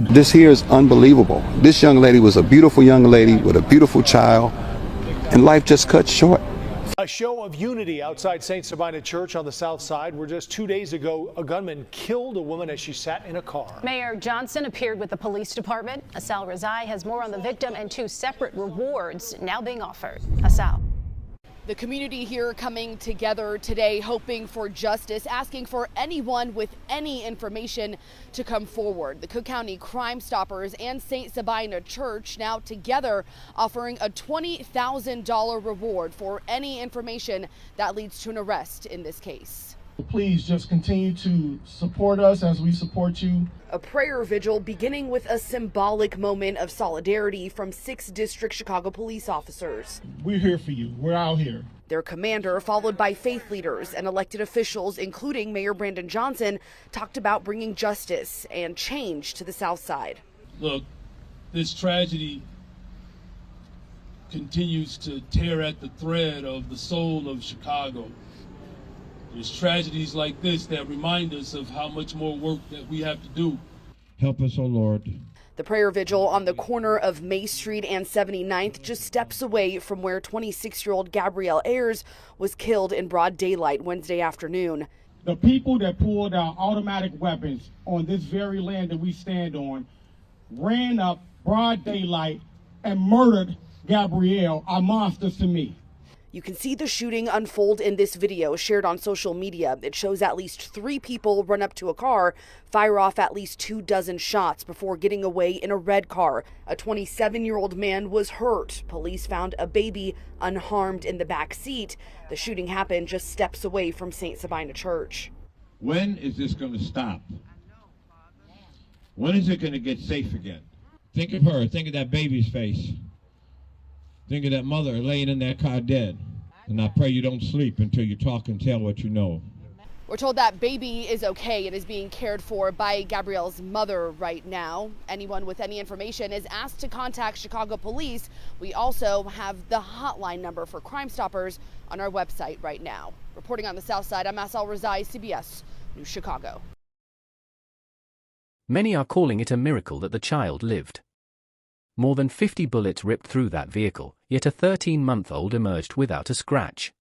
This here is unbelievable. This young lady was a beautiful young lady with a beautiful child, and life just cut short. A show of unity outside St. Sabina Church on the south side, where just 2 days ago a gunman killed a woman as she sat in a car. Mayor Johnson appeared with the police department. Asal Razai has more on the victim and 2 separate rewards now being offered. Asal. The community here coming together today, hoping for justice, asking for anyone with any information to come forward. The Cook County Crime Stoppers and St. Sabina Church now together offering a $20,000 reward for any information that leads to an arrest in this case. Please just continue to support us as we support you. A prayer vigil beginning with a symbolic moment of solidarity from 6 District Chicago police officers. We're here for you. We're out here. Their commander, followed by faith leaders and elected officials, including Mayor Brandon Johnson, talked about bringing justice and change to the South Side. Look, this tragedy continues to tear at the thread of the soul of Chicago. There's tragedies like this that remind us of how much more work that we have to do. Help us, O Lord. The prayer vigil on the corner of May Street and 79th, just steps away from where 26-year-old Gabrielle Ayers was killed in broad daylight Wednesday afternoon. The people that pulled out automatic weapons on this very land that we stand on ran up broad daylight and murdered Gabrielle are monsters to me. You can see the shooting unfold in this video shared on social media. It shows at least 3 people run up to a car, fire off at least 24 shots before getting away in a red car. A 27-year-old man was hurt. Police found a baby unharmed in the back seat. The shooting happened just steps away from St. Sabina Church. When is this going to stop? When is it going to get safe again? Think of her. Think of that baby's face. Think of that mother laying in that car dead. And I pray you don't sleep until you talk and tell what you know. We're told that baby is okay and is being cared for by Gabrielle's mother right now. Anyone with any information is asked to contact Chicago Police. We also have the hotline number for Crime Stoppers on our website right now. Reporting on the South Side, I'm Asal Razai, CBS News Chicago. Many are calling it a miracle that the child lived. More than 50 bullets ripped through that vehicle, yet a 13-month-old emerged without a scratch.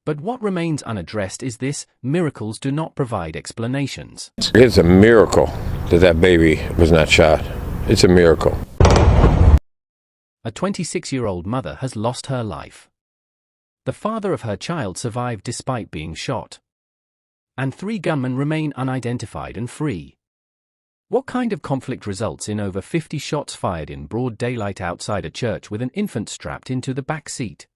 But what remains unaddressed is this: miracles do not provide explanations. It's a miracle that that baby was not shot. It's a miracle. A 26-year-old mother has lost her life. The father of her child survived despite being shot. And 3 gunmen remain unidentified and free. What kind of conflict results in over 50 shots fired in broad daylight outside a church with an infant strapped into the back seat?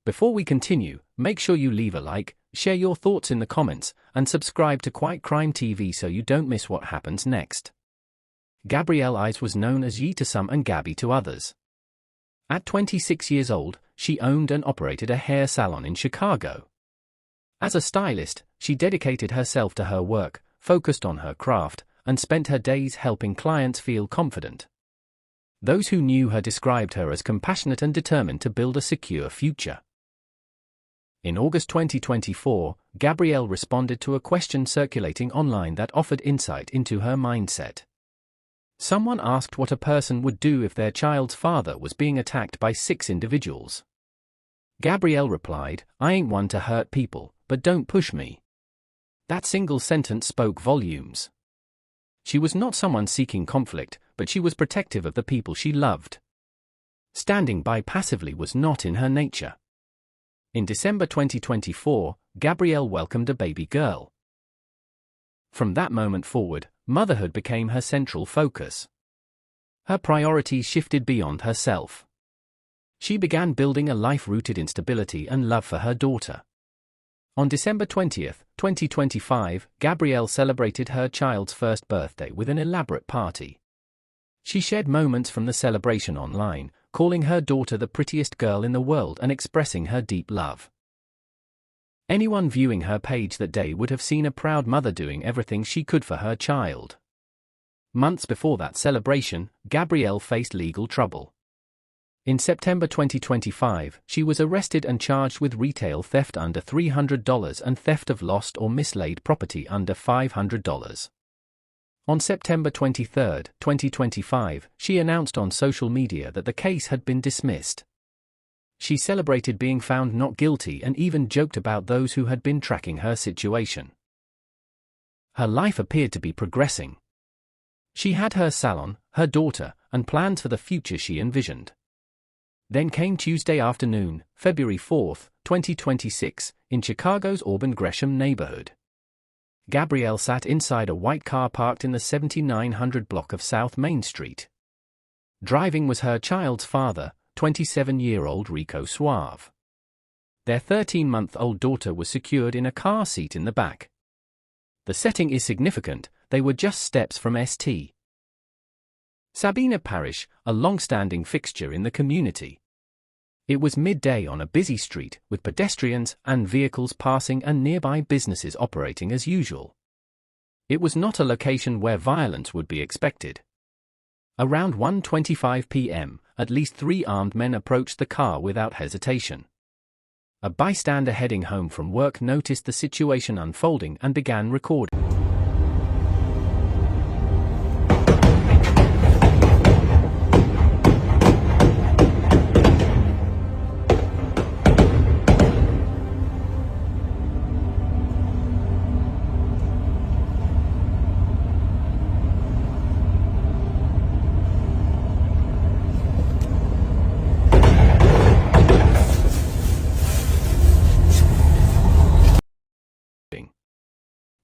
Before we continue, make sure you leave a like, share your thoughts in the comments, and subscribe to Quiet Crime TV so you don't miss what happens next. Gabrielle Ayers was known as Yi to some and Gabby to others. At 26 years old, she owned and operated a hair salon in Chicago. As a stylist, she dedicated herself to her work, focused on her craft, and spent her days helping clients feel confident. Those who knew her described her as compassionate and determined to build a secure future. In August 2024, Gabrielle responded to a question circulating online that offered insight into her mindset. Someone asked what a person would do if their child's father was being attacked by 6 individuals. Gabrielle replied, "I ain't one to hurt people, but don't push me." That single sentence spoke volumes. She was not someone seeking conflict, but she was protective of the people she loved. Standing by passively was not in her nature. In December 2024, Gabrielle welcomed a baby girl. From that moment forward, motherhood became her central focus. Her priorities shifted beyond herself. She began building a life rooted in stability and love for her daughter. On December 20, 2025, Gabrielle celebrated her child's first birthday with an elaborate party. She shared moments from the celebration online, calling her daughter the prettiest girl in the world and expressing her deep love. Anyone viewing her page that day would have seen a proud mother doing everything she could for her child. Months before that celebration, Gabrielle faced legal trouble. In September 2025, she was arrested and charged with retail theft under $300 and theft of lost or mislaid property under $500. On September 23, 2025, she announced on social media that the case had been dismissed. She celebrated being found not guilty and even joked about those who had been tracking her situation. Her life appeared to be progressing. She had her salon, her daughter, and plans for the future she envisioned. Then came Tuesday afternoon, February 4, 2026, in Chicago's Auburn Gresham neighborhood. Gabrielle sat inside a white car parked in the 7900 block of South Main Street. Driving was her child's father, 27-year-old Rico Suave. Their 13-month-old daughter was secured in a car seat in the back. The setting is significant, they were just steps from St. Sabina Parish, a long-standing fixture in the community. It was midday on a busy street, with pedestrians and vehicles passing and nearby businesses operating as usual. It was not a location where violence would be expected. Around 1:25 p.m., at least 3 armed men approached the car without hesitation. A bystander heading home from work noticed the situation unfolding and began recording.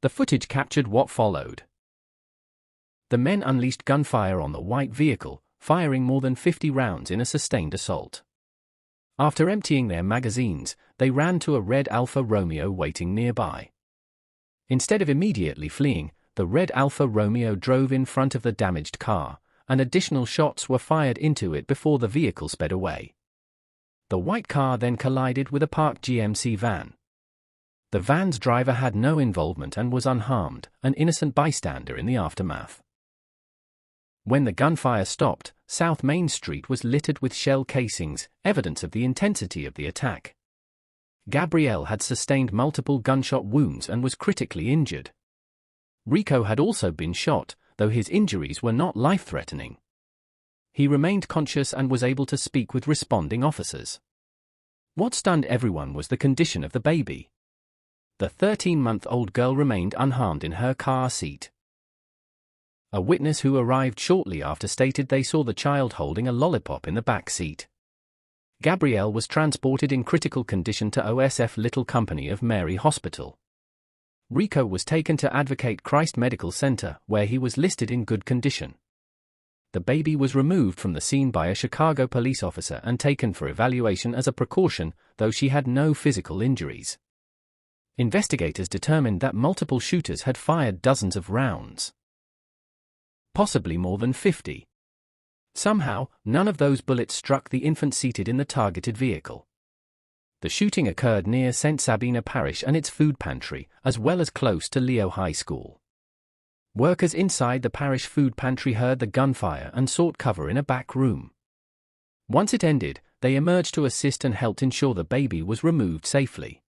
The footage captured what followed. The men unleashed gunfire on the white vehicle, firing more than 50 rounds in a sustained assault. After emptying their magazines, they ran to a red Alfa Romeo waiting nearby. Instead of immediately fleeing, the red Alfa Romeo drove in front of the damaged car, and additional shots were fired into it before the vehicle sped away. The white car then collided with a parked GMC van. The van's driver had no involvement and was unharmed, an innocent bystander in the aftermath. When the gunfire stopped, South Main Street was littered with shell casings, evidence of the intensity of the attack. Gabrielle had sustained multiple gunshot wounds and was critically injured. Rico had also been shot, though his injuries were not life-threatening. He remained conscious and was able to speak with responding officers. What stunned everyone was the condition of the baby. The 13-month-old girl remained unharmed in her car seat. A witness who arrived shortly after stated they saw the child holding a lollipop in the back seat. Gabrielle was transported in critical condition to OSF Little Company of Mary Hospital. Rico was taken to Advocate Christ Medical Center, where he was listed in good condition. The baby was removed from the scene by a Chicago police officer and taken for evaluation as a precaution, though she had no physical injuries. Investigators determined that multiple shooters had fired dozens of rounds. Possibly more than 50. Somehow, none of those bullets struck the infant seated in the targeted vehicle. The shooting occurred near St. Sabina Parish and its food pantry, as well as close to Leo High School. Workers inside the parish food pantry heard the gunfire and sought cover in a back room. Once it ended, they emerged to assist and helped ensure the baby was removed safely.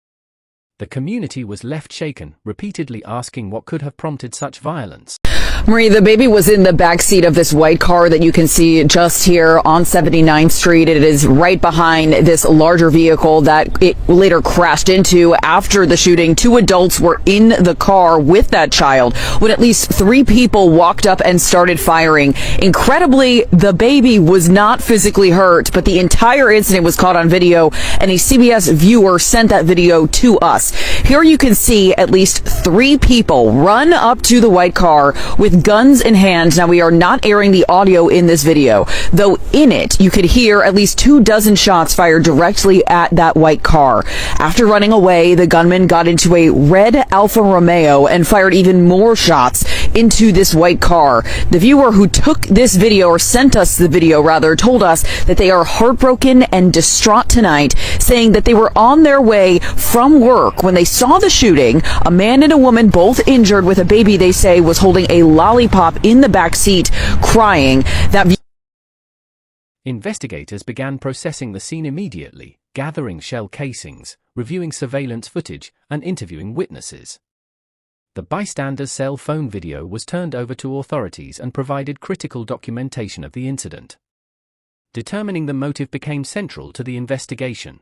The community was left shaken, repeatedly asking what could have prompted such violence. Marie, the baby was in the back seat of this white car that you can see just here on 79th Street. It is right behind this larger vehicle that it later crashed into. After the shooting, 2 adults were in the car with that child when at least 3 people walked up and started firing. Incredibly, the baby was not physically hurt, but the entire incident was caught on video, and a CBS viewer sent that video to us. Here you can see at least 3 people run up to the white car with guns in hand. Now, we are not airing the audio in this video, though in it you could hear at least 24 shots fired directly at that white car. After running away, the gunman got into a red Alfa Romeo and fired even more shots into this white car. The viewer who took this video, or sent us the video rather, told us that they are heartbroken and distraught tonight, saying that they were on their way from work when they saw the shooting. A man and a woman, both injured, with a baby they say was holding a lollipop in the back seat, crying. Investigators began processing the scene immediately, gathering shell casings, reviewing surveillance footage, and interviewing witnesses. The bystander's cell phone video was turned over to authorities and provided critical documentation of the incident. Determining the motive became central to the investigation.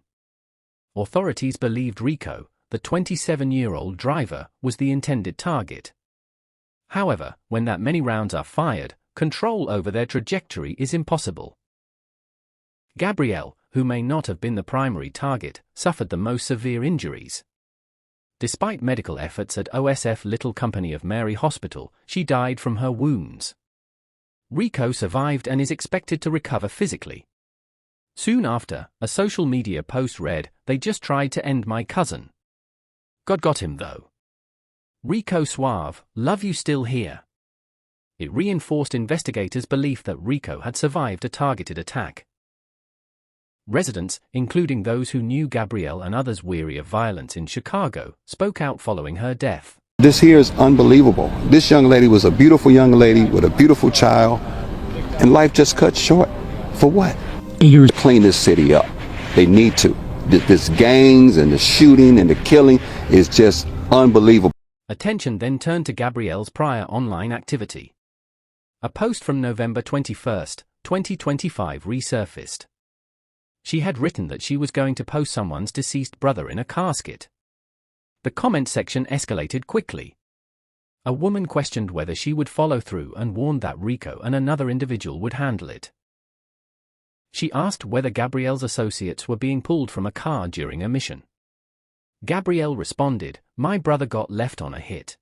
Authorities believed Rico, the 27-year-old driver, was the intended target. However, when that many rounds are fired, control over their trajectory is impossible. Gabrielle, who may not have been the primary target, suffered the most severe injuries. Despite medical efforts at OSF Little Company of Mary Hospital, she died from her wounds. Rico survived and is expected to recover physically. Soon after, a social media post read, "They just tried to end my cousin. God got him though. Rico suave, love you still here." It reinforced investigators' belief that Rico had survived a targeted attack. Residents, including those who knew Gabrielle and others weary of violence in Chicago, spoke out following her death. This here is unbelievable. This young lady was a beautiful young lady with a beautiful child, and life just cut short. For what? Clean this city up. They need to. This gangs and the shooting and the killing is just unbelievable. Attention then turned to Gabrielle's prior online activity. A post from November 21, 2025 resurfaced. She had written that she was going to post someone's deceased brother in a casket. The comment section escalated quickly. A woman questioned whether she would follow through and warned that Rico and another individual would handle it. She asked whether Gabrielle's associates were being pulled from a car during a mission. Gabrielle responded, "My brother got left on a hit."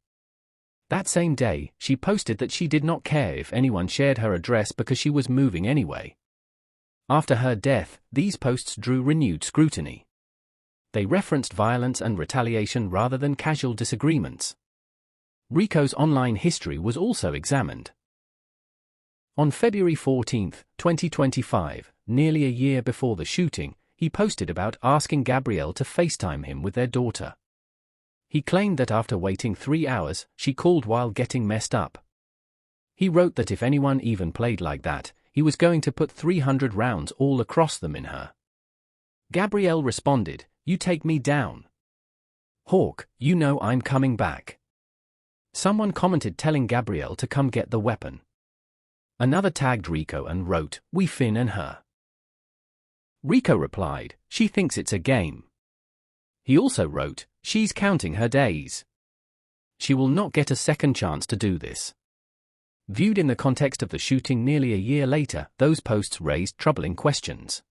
That same day, she posted that she did not care if anyone shared her address because she was moving anyway. After her death, these posts drew renewed scrutiny. They referenced violence and retaliation rather than casual disagreements. Rico's online history was also examined. On February 14, 2025, nearly a year before the shooting, he posted about asking Gabrielle to FaceTime him with their daughter. He claimed that after waiting 3 hours, she called while getting messed up. He wrote that if anyone even played like that, he was going to put 300 rounds all across them in her. Gabrielle responded, "You take me down. Hawk, you know I'm coming back." Someone commented telling Gabrielle to come get the weapon. Another tagged Rico and wrote, "We Finn and her." Rico replied, "She thinks it's a game." He also wrote, "She's counting her days. She will not get a second chance to do this." Viewed in the context of the shooting nearly a year later, those posts raised troubling questions.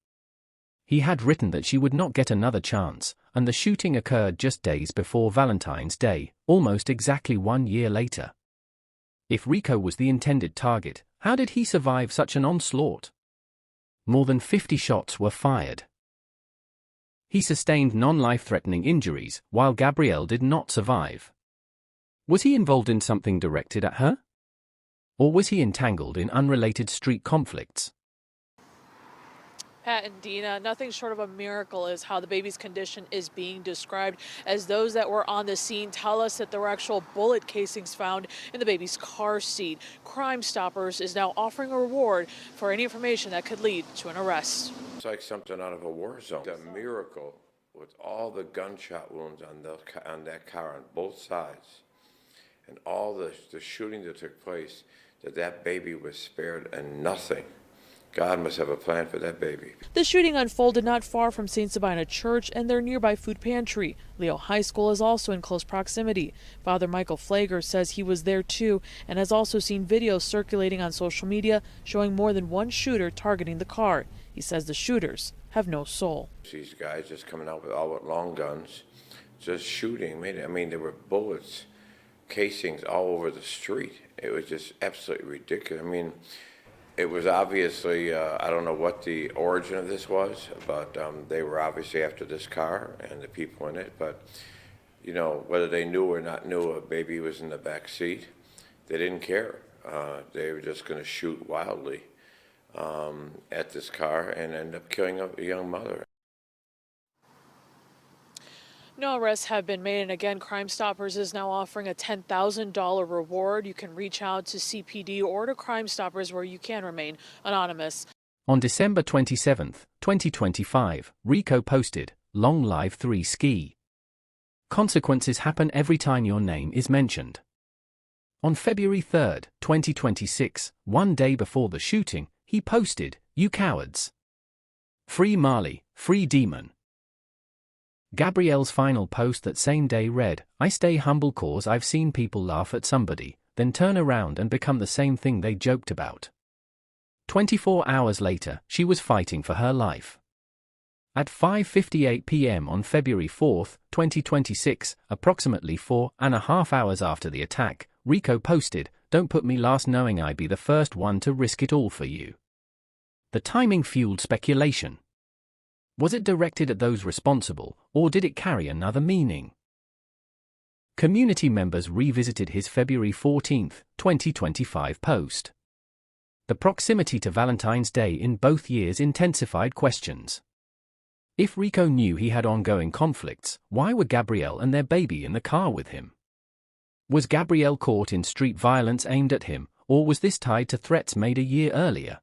He had written that she would not get another chance, and the shooting occurred just days before Valentine's Day, almost exactly 1 year later. If Rico was the intended target, how did he survive such an onslaught? More than 50 shots were fired. He sustained non-life-threatening injuries, while Gabrielle did not survive. Was he involved in something directed at her? Or was he entangled in unrelated street conflicts? Pat and Dina, nothing short of a miracle is how the baby's condition is being described, as those that were on the scene tell us that there were actual bullet casings found in the baby's car seat. Crime Stoppers is now offering a reward for any information that could lead to an arrest. It's like something out of a war zone. It's a miracle with all the gunshot wounds on that car on both sides and all the shooting that took place, that baby was spared and nothing. God must have a plan for that baby. The shooting unfolded not far from St. Sabina Church and their nearby food pantry. Leo High School is also in close proximity. Father Michael Flager says he was there too and has also seen videos circulating on social media showing more than one shooter targeting the car. He says the shooters have no soul. These guys just coming out with long guns, just shooting. I mean, there were bullets, casings all over the street. It was just absolutely ridiculous. I mean, it was obviously, I don't know what the origin of this was, but they were obviously after this car and the people in it. But, you know, whether they knew or not knew a baby was in the back seat, they didn't care. They were just going to shoot wildly at this car and end up killing a young mother. No arrests have been made, and again, Crime Stoppers is now offering a $10,000 reward. You can reach out to CPD or to Crime Stoppers where you can remain anonymous. On December 27, 2025, Rico posted, "Long live 3 ski." consequences happen every time your name is mentioned. On February 3, 2026, one day before the shooting, he posted, "You cowards. Free Marley, free Demon." Gabrielle's final post that same day read, "I stay humble cause I've seen people laugh at somebody, then turn around and become the same thing they joked about." 24 hours later, she was fighting for her life. At 5:58 p.m. on February 4, 2026, approximately 4.5 hours after the attack, Rico posted, "Don't put me last knowing I'd be the first one to risk it all for you." The timing fueled speculation. Was it directed at those responsible, or did it carry another meaning? Community members revisited his February 14, 2025 post. The proximity to Valentine's Day in both years intensified questions. If Rico knew he had ongoing conflicts, why were Gabrielle and their baby in the car with him? Was Gabrielle caught in street violence aimed at him, or was this tied to threats made a year earlier?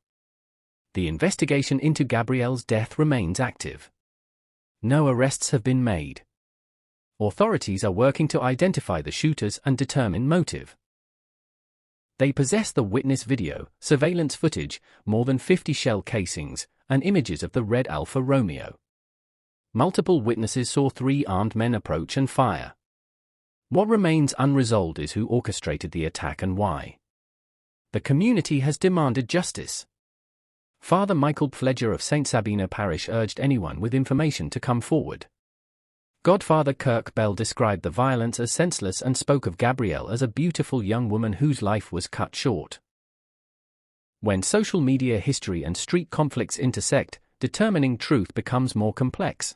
The investigation into Gabrielle's death remains active. No arrests have been made. Authorities are working to identify the shooters and determine motive. They possess the witness video, surveillance footage, more than 50 shell casings, and images of the red Alfa Romeo. Multiple witnesses saw 3 armed men approach and fire. What remains unresolved is who orchestrated the attack and why. The community has demanded justice. Father Michael Pfleger of St. Sabina Parish urged anyone with information to come forward. Godfather Kirk Bell described the violence as senseless and spoke of Gabrielle as a beautiful young woman whose life was cut short. When social media history and street conflicts intersect, determining truth becomes more complex.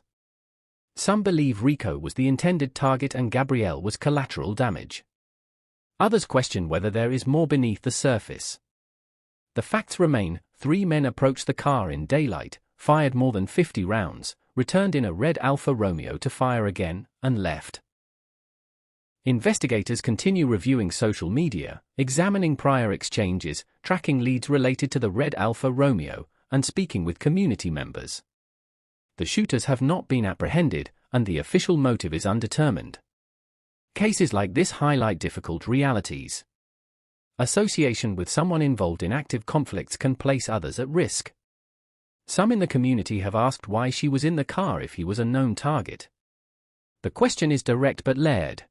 Some believe Rico was the intended target and Gabrielle was collateral damage. Others question whether there is more beneath the surface. The facts remain: 3 men approached the car in daylight, fired more than 50 rounds, returned in a red Alfa Romeo to fire again, and left. Investigators continue reviewing social media, examining prior exchanges, tracking leads related to the red Alfa Romeo, and speaking with community members. The shooters have not been apprehended, and the official motive is undetermined. Cases like this highlight difficult realities. Association with someone involved in active conflicts can place others at risk. Some in the community have asked why she was in the car if he was a known target. The question is direct but layered.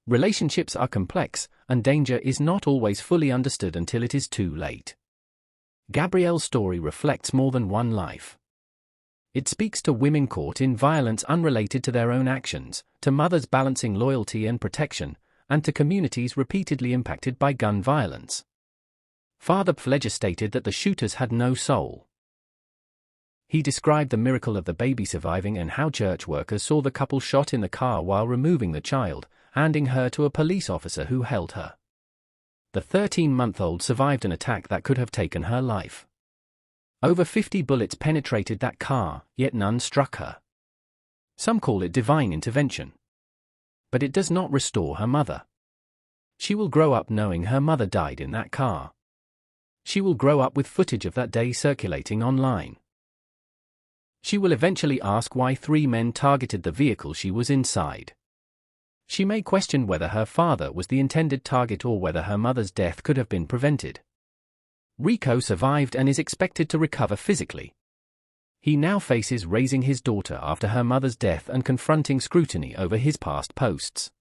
Relationships are complex, and danger is not always fully understood until it is too late. Gabrielle's story reflects more than one life. It speaks to women caught in violence unrelated to their own actions, to mothers balancing loyalty and protection, and to communities repeatedly impacted by gun violence. Father Pfleger stated that the shooters had no soul. He described the miracle of the baby surviving and how church workers saw the couple shot in the car while removing the child, handing her to a police officer who held her. The 13-month-old survived an attack that could have taken her life. Over 50 bullets penetrated that car, yet none struck her. Some call it divine intervention. But it does not restore her mother. She will grow up knowing her mother died in that car. She will grow up with footage of that day circulating online. She will eventually ask why 3 men targeted the vehicle she was inside. She may question whether her father was the intended target or whether her mother's death could have been prevented. Rico survived and is expected to recover physically. He now faces raising his daughter after her mother's death and confronting scrutiny over his past posts.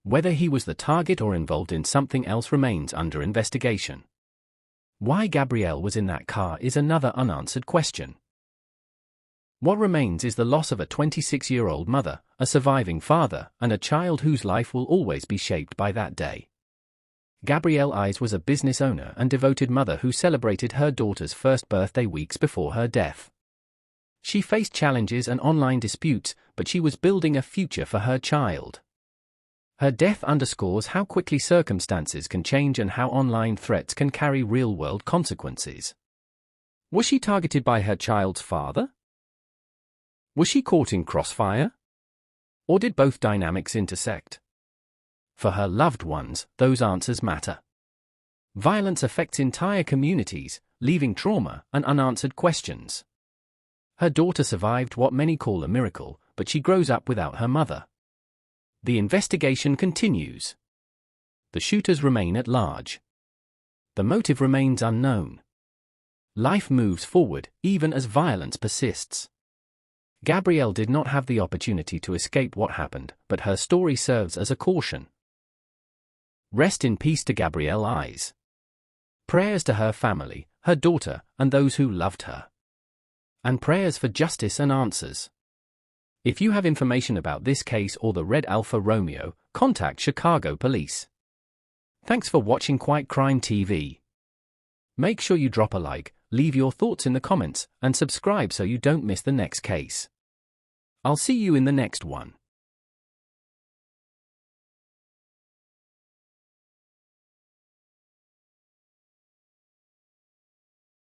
Whether he was the target or involved in something else remains under investigation. Why Gabrielle was in that car is another unanswered question. What remains is the loss of a 26-year-old mother, a surviving father, and a child whose life will always be shaped by that day. Gabrielle Eyes was a business owner and devoted mother who celebrated her daughter's first birthday weeks before her death. She faced challenges and online disputes, but she was building a future for her child. Her death underscores how quickly circumstances can change and how online threats can carry real-world consequences. Was she targeted by her child's father? Was she caught in crossfire? Or did both dynamics intersect? For her loved ones, those answers matter. Violence affects entire communities, leaving trauma and unanswered questions. Her daughter survived what many call a miracle, but she grows up without her mother. The investigation continues. The shooters remain at large. The motive remains unknown. Life moves forward, even as violence persists. Gabrielle did not have the opportunity to escape what happened, but her story serves as a caution. Rest in peace to Gabrielle Eyes. Prayers to her family, her daughter, and those who loved her. And prayers for justice and answers. If you have information about this case or the Red Alfa Romeo, contact Chicago Police. Thanks for watching Quite Crime TV. Make sure you drop a like, leave your thoughts in the comments, and subscribe so you don't miss the next case. I'll see you in the next one.